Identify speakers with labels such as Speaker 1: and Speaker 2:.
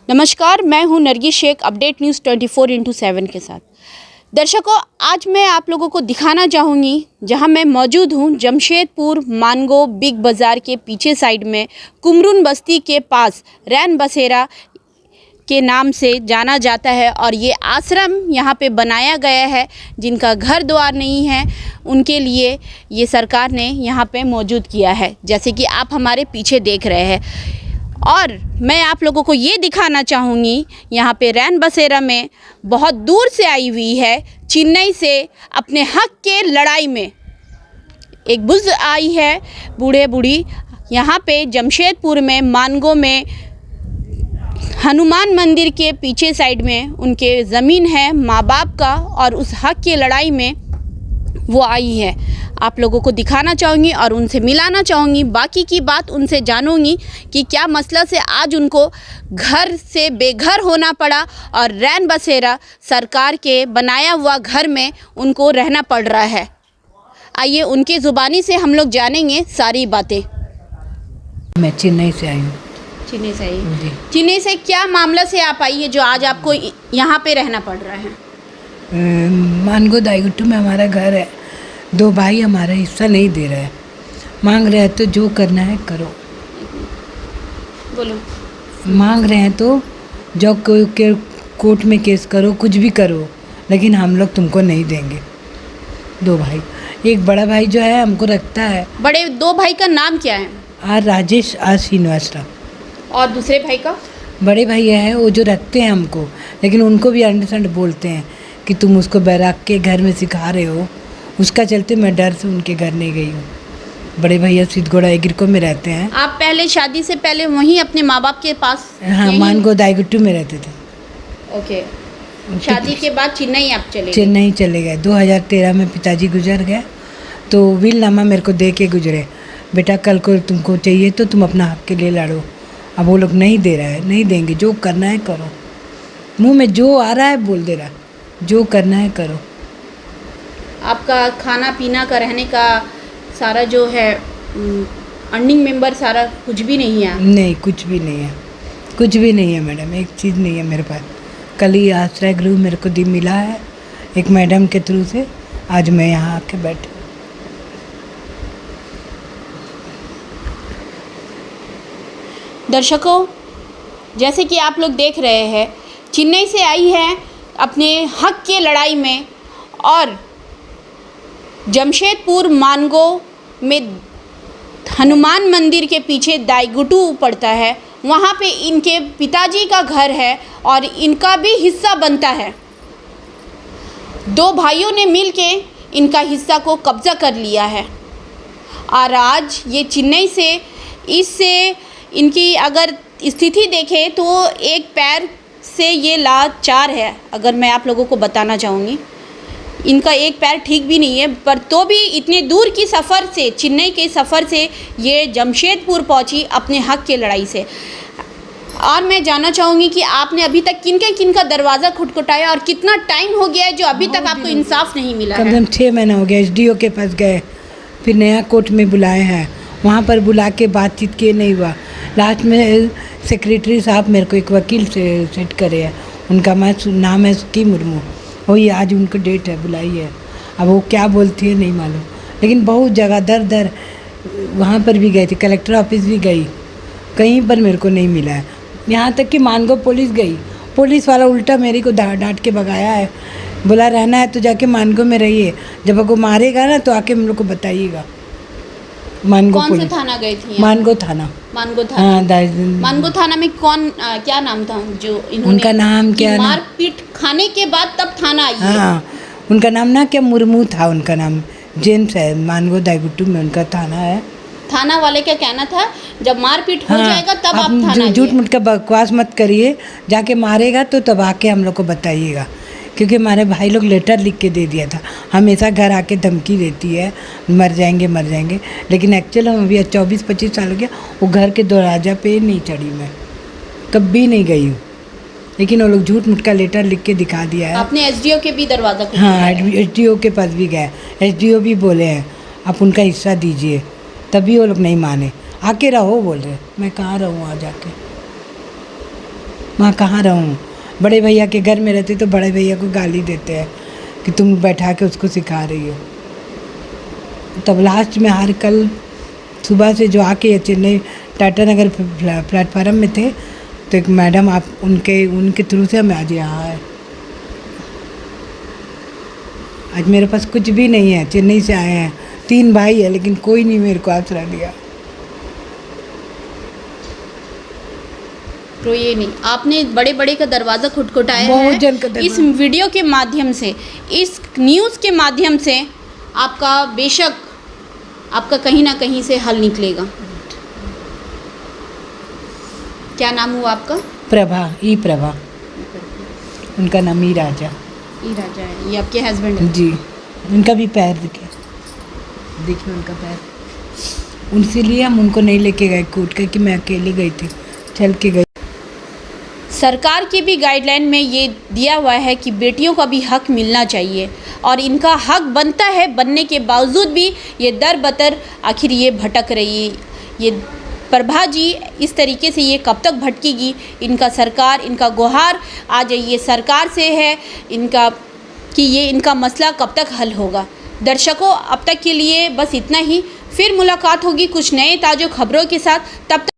Speaker 1: नमस्कार, मैं हूं नरगिस शेख अपडेट न्यूज़ 24/7 के साथ। दर्शकों, आज मैं आप लोगों को दिखाना चाहूँगी जहां मैं मौजूद हूं जमशेदपुर मानगो बिग बाज़ार के पीछे साइड में कुमरून बस्ती के पास रैन बसेरा के नाम से जाना जाता है और ये आश्रम यहाँ पे बनाया गया है। जिनका घर द्वार नहीं है उनके लिए ये सरकार ने यहाँ पे मौजूद किया है, जैसे कि आप हमारे पीछे देख रहे हैं। और मैं आप लोगों को ये दिखाना चाहूँगी यहाँ पे रैन बसेरा में बहुत दूर से आई हुई है, चेन्नई से अपने हक के लड़ाई में एक बुज़ुर्ग आई है, बूढ़े बूढ़ी यहाँ पे जमशेदपुर में मानगो में हनुमान मंदिर के पीछे साइड में उनके ज़मीन है माँ बाप का, और उस हक की लड़ाई में वो आई है। आप लोगों को दिखाना चाहूँगी और उनसे मिलाना चाहूँगी, बाकी की बात उनसे जानूँगी कि क्या मसला से आज उनको घर से बेघर होना पड़ा और रैन बसेरा सरकार के बनाया हुआ घर में उनको रहना पड़ रहा है। आइए उनकी ज़ुबानी से हम लोग जानेंगे सारी बातें।
Speaker 2: मैं चेन्नई से आई हूँ।
Speaker 1: चेन्नई से आई? चेन्नई से क्या मामला से आप आई है जो आज आपको यहाँ पे रहना पड़ रहा है?
Speaker 2: मानगो दाईगुट्टू में हमारा घर है। 2 भाई हमारा हिस्सा नहीं दे रहे हैं, मांग रहे हैं तो जो करना है करो।
Speaker 1: बोलो।
Speaker 2: मांग रहे हैं तो जो कोर्ट में केस करो, कुछ भी करो, लेकिन हम लोग तुमको नहीं देंगे। 2 भाई, एक बड़ा भाई जो है हमको रखता है।
Speaker 1: बड़े 2 भाई का नाम क्या है?
Speaker 2: R Rajesh, R Srinivasarao.
Speaker 1: और दूसरे भाई का?
Speaker 2: बड़े भैया हैं वो जो रखते हैं हमको, लेकिन उनको भी अंडरस्टैंड बोलते हैं कि तुम उसको बैराक के घर में सिखा रहे हो। उसका चलते मैं डर से उनके घर नहीं गई हूँ। बड़े भैया सिद्धगोड़ा एग्रिको में रहते हैं।
Speaker 1: आप पहले शादी से पहले वहीं अपने माँ बाप के पास?
Speaker 2: हाँ, मानगो दाईगुट्टू में रहते थे।
Speaker 1: ओके। शादी के बाद चेन्नई आप चले गए?
Speaker 2: चेन्नई चले गए। 2013 में पिताजी गुजर गए तो विलनामा मेरे को दे के गुजरे, बेटा कल को तुमको चाहिए तो तुम अपना हक के लिए लड़ो। अब वो लोग नहीं दे रहा है, नहीं देंगे। जो करना है करो, मुँह में जो आ रहा है बोल दे रहा, जो करना है करो।
Speaker 1: आपका खाना पीना का रहने का सारा जो है अर्निंग मेंबर सारा कुछ भी नहीं है?
Speaker 2: नहीं, कुछ भी नहीं है, कुछ भी नहीं है मैडम। एक चीज़ नहीं है मेरे पास। कल ही आश्रय गृह मेरे को मिला है एक मैडम के थ्रू से, आज मैं यहाँ आके बैठी।
Speaker 1: दर्शकों, जैसे कि आप लोग देख रहे हैं, चेन्नई से आई है अपने हक के लड़ाई में, और जमशेदपुर मानगो में हनुमान मंदिर के पीछे दाईगुट्टू पड़ता है, वहाँ पे इनके पिताजी का घर है और इनका भी हिस्सा बनता है। 2 भाइयों ने मिलके इनका हिस्सा को कब्जा कर लिया है और आज ये चेन्नई से इससे इनकी अगर स्थिति देखें तो एक पैर से ये लाचार है। अगर मैं आप लोगों को बताना चाहूँगी, इनका एक पैर ठीक भी नहीं है, पर तो भी इतने दूर की सफ़र से, चेन्नई के सफ़र से ये जमशेदपुर पहुंची अपने हक के लड़ाई से। और मैं जानना चाहूँगी कि आपने अभी तक किन का दरवाज़ा खटखटाया और कितना टाइम हो गया है जो अभी तक आपको इंसाफ नहीं मिला है?
Speaker 2: कम से कम 6 महीना हो गया। SDO के पास गए, फिर नया कोर्ट में बुलाए हैं, वहाँ पर बुला के बातचीत किए, नहीं हुआ। लास्ट में सेक्रेटरी साहब मेरे को एक वकील से सेट करे हैं, उनका नाम है सुकी मुर्मू। वही आज उनको डेट है, बुलाई है। अब वो क्या बोलती है नहीं मालूम, लेकिन बहुत जगह दर वहाँ पर भी गई थी, कलेक्टर ऑफिस भी गई, कहीं पर मेरे को नहीं मिला है। यहाँ तक कि मानगो पुलिस गई, पुलिस वाला उल्टा मेरे को डांट के भगाया है, बोला रहना है तो जाके मानगो में रहिए, जब वो मारेगा ना तो आके हम लोग को बताइएगा। मानगो
Speaker 1: कौन
Speaker 2: पुलिस।
Speaker 1: से थाना गई थी?
Speaker 2: मानगो थाना।
Speaker 1: मानगो थाना।
Speaker 2: हाँ,
Speaker 1: मानगो थाना में कौन क्या नाम था जो इन्होंने,
Speaker 2: उनका नाम क्या,
Speaker 1: मारपीट खाने के बाद तब थाना आई?
Speaker 2: हाँ, उनका नाम ना क्या मुर्मू था, उनका नाम जेम्स है। मानगो दाईगुट्टू में उनका थाना है।
Speaker 1: थाना वाले का कहना था जब मारपीट हो जाएगा तब आप थाना
Speaker 2: झूठ मूठ का बकवास मत करिए, जाके मारेगा तो तब आके हम लोग को बताइएगा, क्योंकि हमारे भाई लोग लेटर लिख के दे दिया था। हमेशा घर आके धमकी देती है मर जाएंगे, लेकिन एक्चुअल हम अभी 24-25 साल हो गया, वो घर के दरवाजा पे नहीं चढ़ी, मैं कभी नहीं गई हूँ, लेकिन वो लोग झूठ मूठ का लेटर लिख के दिखा दिया है।
Speaker 1: आपने SDO के भी दरवाज़ा?
Speaker 2: हाँ, SDO के पास भी गए, SDO भी बोले हैं आप उनका हिस्सा दीजिए, तभी वो लोग नहीं माने। आके रहो बोल रहे, मैं कहाँ रहूँ आ जाके। वहाँ कहाँ रहूँ। बड़े भैया के घर में रहते तो बड़े भैया को गाली देते हैं कि तुम बैठा के उसको सिखा रही हो। तब लास्ट में हर कल सुबह से जो आके चेन्नई टाटा नगर प्लेटफार्म में थे तो एक मैडम आप उनके थ्रू से हम आज यहाँ आए। आज मेरे पास कुछ भी नहीं है, चेन्नई से आए हैं, 3 भाई है लेकिन कोई नहीं मेरे को आसरा दिया।
Speaker 1: तो ये नहीं, आपने बड़े बड़े का दरवाज़ा खटखटाया
Speaker 2: बहुत जन का
Speaker 1: है। इस
Speaker 2: दरवाज़ा।
Speaker 1: वीडियो के माध्यम से, इस न्यूज़ के माध्यम से आपका बेशक आपका कहीं ना कहीं से हल निकलेगा। क्या नाम हुआ आपका?
Speaker 2: प्रभा, उनका नाम ही राजा।
Speaker 1: ये राजा है, ये आपके हस्बैंड है?
Speaker 2: जी, उनका भी पैर देखिए उनका पैर। उनसे लिए हम उनको नहीं लेके गए कोर्ट के कि मैं अकेले गई थी, चल के गई।
Speaker 1: सरकार की भी गाइडलाइन में ये दिया हुआ है कि बेटियों का भी हक मिलना चाहिए और इनका हक बनता है, बनने के बावजूद भी ये दर बतर आखिर ये भटक रही है। ये प्रभा जी इस तरीके से ये कब तक भटकेगी? इनका सरकार, इनका गुहार आज ये सरकार से है इनका कि ये इनका मसला कब तक हल होगा। दर्शकों, अब तक के लिए बस इतना ही। फिर मुलाकात होगी कुछ नए ताज़ा खबरों के साथ। तब तक